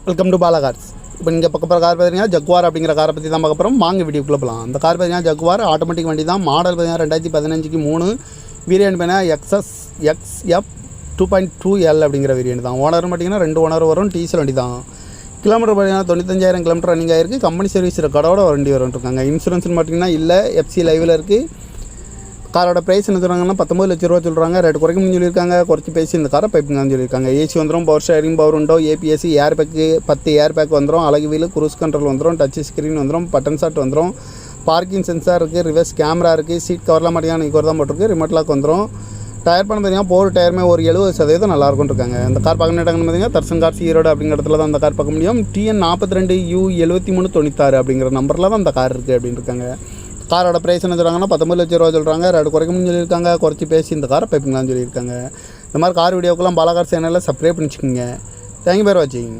Welcome to Bala cars. இப்போ நீங்கள் பக்க போகிற கார் பார்த்தீங்கன்னா ஜக்வார் அப்படிங்கிற காரை பற்றி தான் பார்க்க போகிறோம். வாங்க வீடியோக்குள்ளே போகலாம். அந்த கார் பார்த்தீங்கன்னா ஜக்வார் ஆட்டோமேட்டிக் வண்டி தான். மாடல் பார்த்தீங்கன்னா 2015க்கு 3. வேரியன்ட் பார்த்தீங்கன்னா XF 2.2L அப்படிங்கிற வேரியன்ட் தான். ஓனர் பார்த்தீங்கன்னா 2 ஓனர் வரும். டீசல் வண்டி தான். கிலோமீட்டர் பார்த்தீங்கன்னா 95,000 கிலோமீட்டர் ரன்னிங் ஆகிருக்கு. கம்பெனி சர்வீஸ் ரெக்கார்டோட வண்டி வரும்ன்ட்ருக்காங்க. இன்சூரன்ஸ்னு பார்த்தீங்கன்னா இல்லை, FC லைவில் இருக்குது. காரோட ப்ரைஸ் என்ன சொல்கிறாங்கன்னா 19 லட்ச ரூபா சொல்கிறாங்க. ரேட் குறைக்கணும்னு சொல்லியிருக்காங்க. குறைச்சி பேசி இந்த காரை பைப்புங்கன்னு சொல்லியிருக்காங்க. ஏசி வந்துடும், power steering, power window, APS, air bag 10 air bag வந்துடும். அழகு வீல், குரூஸ் கண்ட்ரோல் வந்துடும், டச் ஸ்க்ரீன் வந்துடும், பட்டன் ஷாட் வந்துடும், பார்க்கிங் சென்சார் இருக்குது, ரிவர்ஸ் கேமரா இருக்குது, சீட் கவர்லாம் பார்த்தீங்கன்னா இங்கே தான் போட்டிருக்கு, ரிமோட் லாக் வந்துடும். டயர் பண்ண பார்த்தீங்கன்னா போர் டயருமே ஒரு 70% நல்லாயிருக்கும் இருக்காங்க. இந்த கார் பார்க்க இடங்கன்னு பார்த்தீங்கன்னா தர்சன் கார்ஸ் ஈரோடு அப்படிங்கிற இடத்துல தான் அந்த கார் பார்க்க முடியும். TN 42U7396 அப்படிங்கிற நம்பரில் தான் அந்த கார் இருக்குது அப்படின்னு இருக்காங்க. காரோட ப்ரைஸ் என்ன சொல்கிறாங்கன்னா 19 லட்ச ரூபா சொல்கிறாங்க. ரேட் குறைக்கணும்னு சொல்லியிருக்காங்க. குறைச்சி பேசி இந்த காரை பைப்பிங்களான்னு சொல்லியிருக்காங்க. இந்த மாதிரி கார் வீடியோக்கெல்லாம் பாலா கார் சேனலில் சப்ஸ்கிரைப் பண்ணிச்சுக்கோங்க. தேங்க்யூ ஃபார் வாட்சிங்.